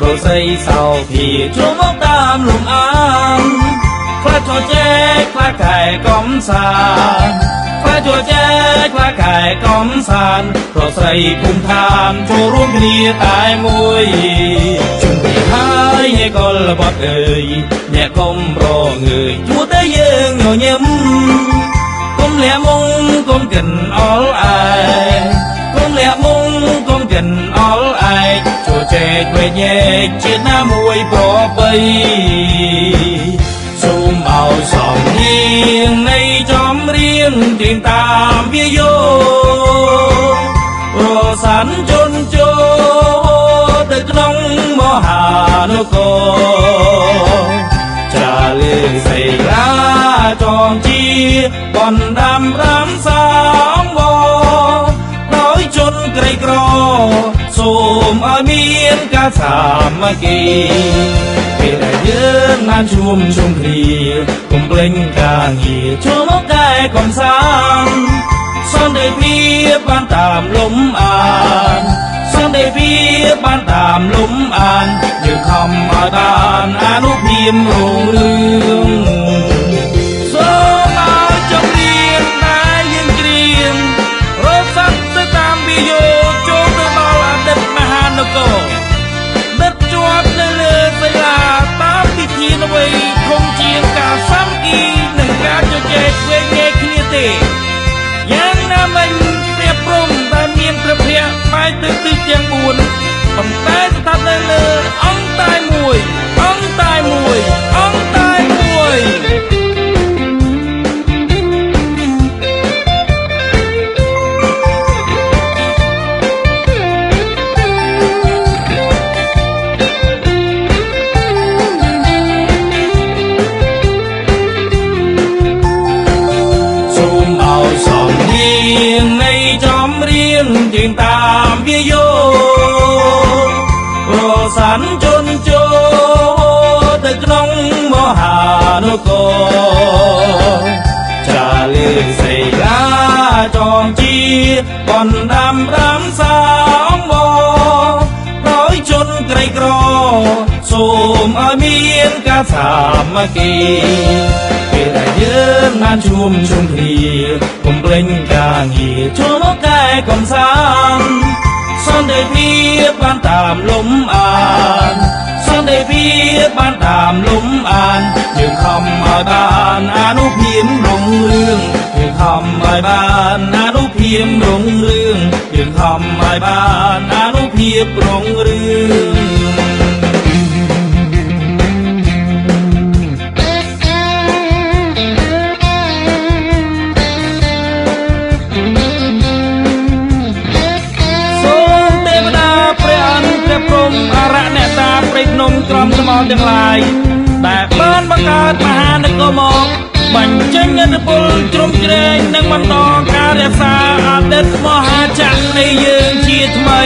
រស័យសោភាជួមកតាមលំអានខ្លាចចូលចែកខ្លាចកែកំសាន្តខ្លាចចូលចែកខ្លាចកែកំសាន្តរស្រីភូមិឋានចូលរួមគ្នាតែមួយជុំពីហើយឯកលបត់អើយអ្នកកុំរងើយជួតែយើងញញឹមកុំលាក់មុងកុំកិនអល់ឯកុំលាក់មុងកុំកិនអល់ឯចូលចែកវែងញែកជាតិណាមួយប្របីសូមឲ្យសំនៀងនៃចំរៀងទៀងតាមវាយោរសានជន់ចូលទៅក្នុងមហានគរចាលើសីឡាចងជាបណ្ដាំរំសាងវដោយជនក្រីក្រសូមឲ្យមានការសាមគ្គីពេលដែលយើងបានជួបជុំគ្នាកុំភ្លេចការងារចូលមកកែកំសាន្តសន្តិភាពបានតាមលំអានសន្តិភាពបានតាមលំអានយើងខំឲ្យបានអនុភាពរុងរឿងសូមឲ្យចង់រៀនដែលយើងច្រៀងរកសត្វទៅតាមវិយោចូលទៅដល់អតីតមហានគរដិតជាប់នៅលើសីលាតាមពិធីអ្វីធំជាងការសាមគ្គីនិងការជជែកវែងញែកគ្នាទេយ៉ាងណាមិញព្រះព្រំដែលមានព្រះភ័ក្ត្របែកទៅទិសទាំង4ប៉ុន្តែស្ថិតនៅលើអង្គតែមួយអង្គតែមួយអង្គតែមួយនៃចំរៀងទៀងតាមវាយោរសានជន់ចូលទៅក្នុងមហានគរចាលើសីឡាចងជាបណ្ដាំរំសាងវដោយជនក្រីក្រសូមឲ្យមានការសាមគ្គីពេលដែលយើងបានជួបជុំគ្នាកុំភ្លេចការងារចូលមកកែកំសាន្តសន្តិភាពបានតាមលំអានសន្តិភាពបានតាមលំអានយើងខំឲ្យបានអនុភាពរុងរឿងយើងខំឲ្យបានអនុភាពរុងរឿងយើងខំឲ្យបានអនុភាពរុងរឿងអរអ្នកតាព្រៃភ្នំក្រំថ្មទាំងឡាយដែលបានបង្កើតមហានគរមកបញ្ចេញឥទ្ធិពលជ្រុំជ្រែងនិងបន្តការរក្សាអតីតមហាចក្រនៃយើងជាថ្មី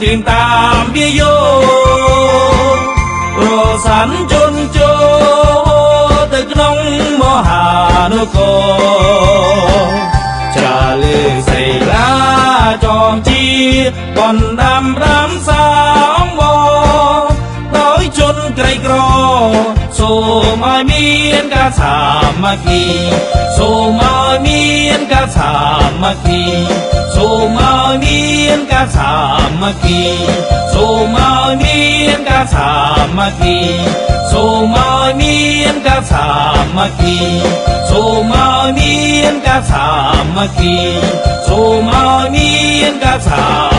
ទៀងតាមវាយោរសានជន់ចូលទៅក្នុងមហានគរចាលើសីឡាចងជាបណ្ដាំរំសាងវដោយជនក្រីក្រសូមឲ្យមានការសាមគ្គីសូមឲ្យមានការសាមគ្គីសូមឲ្យមានការសាមគ្គីសូមឲ្យមានការសាមគ្គីសូមឲ្យមានការសាមគ្គី សូមឲ្យមានការសាមគ្គីសូមឲ្យមានការសា